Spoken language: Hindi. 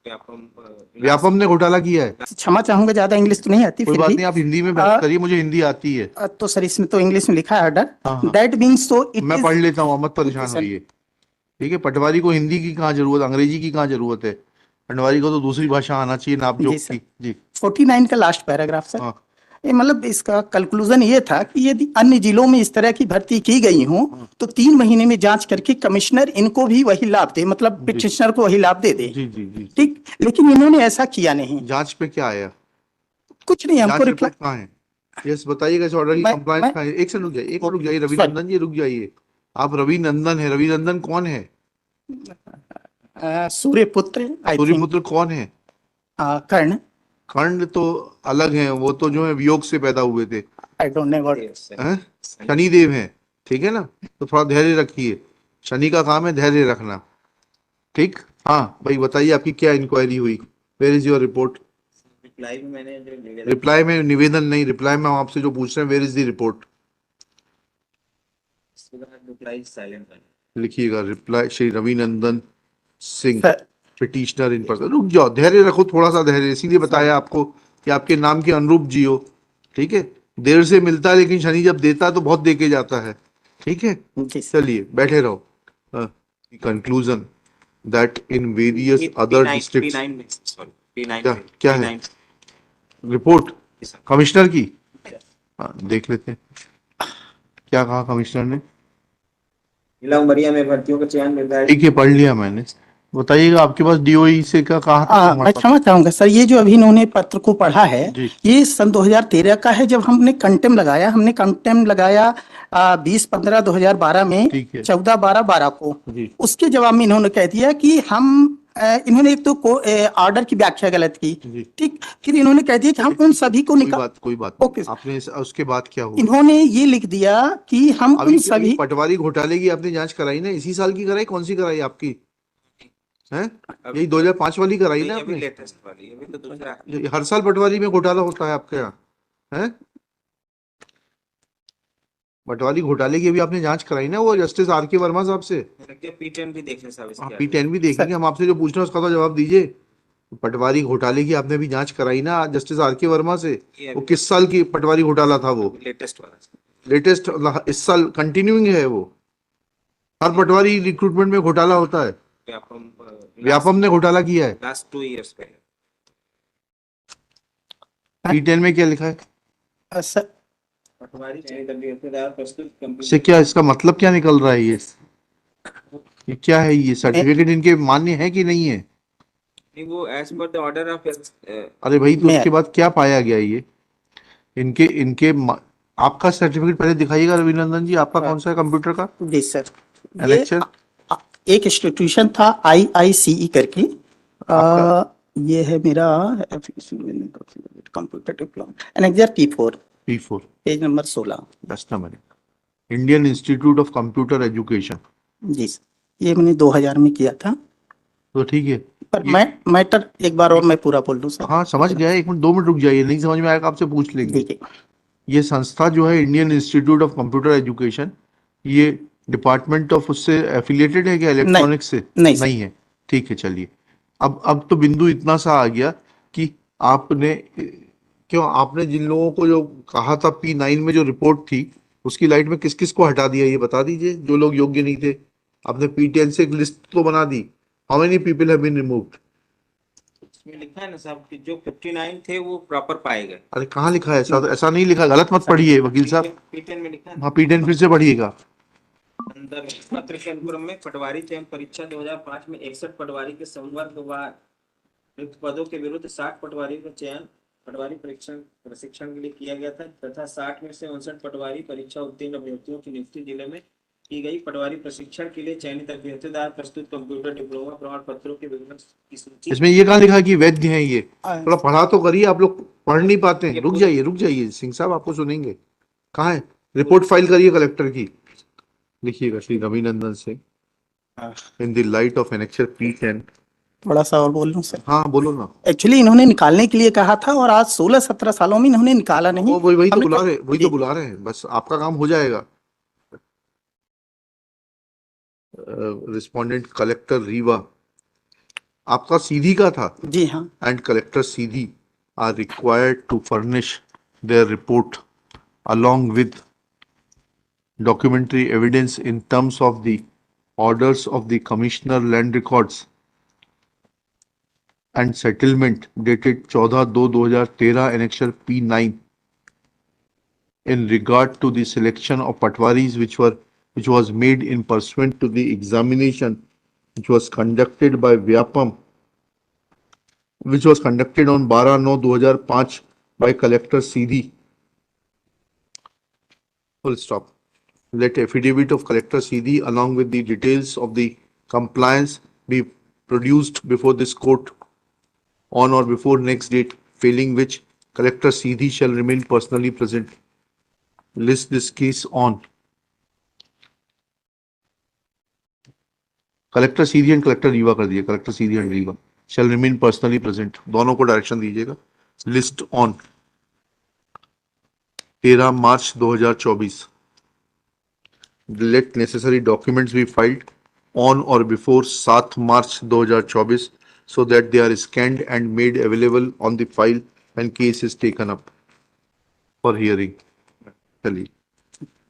व्यापम ने घोटाला किया है। क्षमा चाहूंगा, ज्यादा इंग्लिश तो नहीं आती, कोई फिर बात भी नहीं, आप हिंदी में बात करिए, मुझे हिंदी आती है। तो सर इसमें तो इंग्लिश में लिखा है ऑर्डर, हाँ। दैट मीन्स तो इट मैं इज। पढ़ लेता हूँ, मत परेशान सर होइए। ठीक है, पटवारी को हिंदी की कहाँ जरूरत, अंग्रेजी की कहाँ जरूरत है। पटवारी को तो दूसरी भाषा आना चाहिए, नाप जी जोक सर, की। जी 49 का लास्ट पैराग्राफ सर। हाँ। ये मतलब इसका कंक्लूजन ये था कि यदि अन्य जिलों में इस तरह की भर्ती की गई हो तो 3 महीने में जांच करके कमिश्नर इनको भी वही लाभ दे, मतलब जी पिटिशनर को वही लाभ दे दे। जी जी जी। ठीक, लेकिन इन्होंने ऐसा किया नहीं, जांच पे क्या आया? कुछ नहीं हमको जांच रिप्लाई। रिपोर्ट कहाँ है? यस बताइएगा, इस ऑर्डर की मैं कंप्लायंस मैं कहाँ है? एक से रुक जाइए, एक से रुक जाइए, रवि सॉरी, नंदन जी रुक जाइए। आप रवि नंदन है, रवि नंदन कौन है? सूर्यपुत्र आई थिंक, सूर्यपुत्र कौन है? कर्ण। कर्ण तो अलग है, वो तो जो है वियोग से पैदा हुए थे। I don't know what. हैं? शनिदेव है। ठीक है ना, तो थोड़ा धैर्य रखिए, शनि का काम है धैर्य रखना। ठीक। हाँ भाई बताइए, आपकी क्या इंक्वायरी हुई? Where is your report? Reply में निवेदन नहीं, रिप्लाई में हम आपसे जो पूछ रहे हैं, वेयर इज द रिपोर्ट? लिखिएगा, reply Shri Ravinandan Singh, sir petitioner in person. रुक जाओ, धैर्य रखो, थोड़ा सा धैर्य, इसीलिए बताया आपको कि आपके नाम के अनुरूप जियो। ठीक है, देर से मिलता है लेकिन शनि जब देता है तो बहुत दे के जाता है। ठीक है, जी सर, चलिए बैठे रहो। Conclusion that in various other districts. क्या क्या है रिपोर्ट कमिश्नर की? हाँ देख लेते हैं क्या कहा कमिश्नर ने। जिला उमरिया में भर्तियों का चयन निर्धारित। ठीक है, पढ़ लिया मैंने। बताइएगा, आपके पास डीओई से क्या कहा था मैं हमारे पास? क्षमा चाहूंगा सर, ये जो अभी इन्होंने पत्र को पढ़ा है, जी ये सन 2013 का है, जब हमने कंटेम लगाया 20/15/2012 में, ठीक है 14/12/12 को। जी उसके जवाब में इन्होंने कह दिया कि इन्होंने एक तो ऑर्डर की व्याख्या गलत की। जी। ठीक, फिर इन्होंने कह दिया कि हम उन सभी को कोई बात ओके, आपने उसके बाद क्या हुआ? इन्होंने ये लिख दिया कि हम अभी उन अभी सभी। पटवारी घोटाले की आपने जांच कराई ना, इसी साल की कराई? कौन सी कराई आपकी है? यही 2005 वाली कराई ना आपने? लेटेस्ट वाली, अभी तो दूसरा। ये हर साल पटवारी में घोटाला होता है आपके यहाँ है? पटवारी घोटाले की अभी आपने जांच कराई ना, वो जस्टिस आर के वर्मा साहब से? P10 भी देख ले साहब इसके आगे। P10 भी देखेंगे हम, आपसे जो पूछना है उसका तो जवाब दीजिए। पटवारी घोटाले की आपने भी जांच कराई ना जस्टिस आर के वर्मा से? वो किस साल की पटवारी घोटाला था वो? लेटेस्ट वाला। लेटेस्ट इस साल कंटिन्यूइंग है वो। हर पटवारी रिक्रूटमेंट में घोटाला होता है। व्यापम ने घोटाला किया है। लास्ट 2 इयर्स पहले। P10 में क्या लिखा है? सर पटवारी चयनित अभ्यर्थी प्रस्तुत से क्या इसका मतलब क्या निकल रहा है? ये क्या है? ये सर्टिफिकेट इनके मान्य है कि नहीं है? वो as per the order of. अरे भाई, तो उसके बाद क्या पाया गया? ये इनके इनके आपका सर्टिफिकेट पहले दिखाइएगा रविनंदन जी, आपका कौन सा है कंप्यूटर का? जी सर, ये एलेक्चर एक इंस्टीट्यूशन था IICE करके, ये है मेरा computer diploma annexure P4 P4 page number 16। दस नंबर, Indian Institute of Computer Education. जी सर, ये मैंने 2000 में किया था। तो ठीक है, पर मैटर एक बार और मैं पूरा बोल दूं सर। हाँ समझ गया, 1 मिनट 2 मिनट रुक जाइए, नहीं समझ में आएगा आपसे पूछ लेंगे। ठीक है, ये संस्था जो है Indian Institute of Computer education, ये डिपार्टमेंट ऑफ उससे एफिलिएटेड है क्या, इलेक्ट्रॉनिक्स से? नहीं है। ठीक है चलिए, अब तो बिंदु इतना सा आ गया कि आपने आपने जिन लोगों को जो कहा था P9 में जो रिपोर्ट थी, उसकी लाइट में किस किस को हटा दिया ये बता दीजिए, जो लोग योग्य नहीं थे। आपने P10 से एक लिस्ट तो बना दी, how many people have been removed? इसमें लिखा है ना साहब कि जो 59 थे वो प्रॉपर पाए गए। अरे कहाँ लिखा है ऐसा? तो ऐसा नहीं लिखा, गलत मत पढ़िए वकील साहब। P10 में लिखा है। हाँ P10 फिर से पढ़िएगा। अंदर पत्र के अनुक्रम में पटवारी चयन परीक्षा 2005 में 61 पटवारी के संवर्ग व रिक्त पदों के विरुद्ध 60 पटवारी का चयन पटवारी प्रशिक्षण के लिए किया गया था, तथा 60 में से 59 पटवारी परीक्षा उत्तीर्ण अभ्यर्थियों की नियुक्ति जिले में की गई। पटवारी प्रशिक्षण के लिए चयनित अभ्यर्थी द्वारा प्रस्तुत कंप्यूटर डिप्लोमा प्रमाण पत्रों के विवरण की सूची। इसमें ये कहाँ लिखा है कि वैध हैं? ये थोड़ा पढ़ा तो करिए, आप लोग पढ़ नहीं पाते हैं। रुक जाइए सिंह साहब, आपको सुनेंगे। कहाँ है रिपोर्ट? फाइल करिए कलेक्टर की, लिखिएगा Shri Ravinandan Singh in the light of annexure P10। थोड़ा सा और बोल लूं सर? हाँ बोलो ना। एक्चुअली इन्होंने निकालने के लिए कहा था और आज 16-17 सालों में इन्होंने निकाला नहीं। वही तो बुला रहे हैं, बस आपका काम हो जाएगा। रिस्पोंडेंट कलेक्टर रीवा, आपका सीधी का था, जी हाँ। and Collector CD are required to furnish their report along with documentary evidence in terms of the orders of the Commissioner Land Records and Settlement dated 14/2/2013 Annexure P9 in regard to the selection of patwaris which was made in pursuant to the examination which was conducted by Vyapam, which was conducted on 12/9/2005 by Collector CD. Full stop. Let affidavit of Collector CD along with the details of the compliance be produced before this court on or before next date, failing which Collector CD shall remain personally present. List this case on collector Sidhi and collector Rewa कर दिए, collector Sidhi and Rewa shall remain personally present, दोनों को डायरेक्शन दीजिएगा. List on 13 March 2024. Let necessary documents be filed on or before 7 March 2024 so that they are scanned and made available on the file when case is taken up for hearing. चलिए.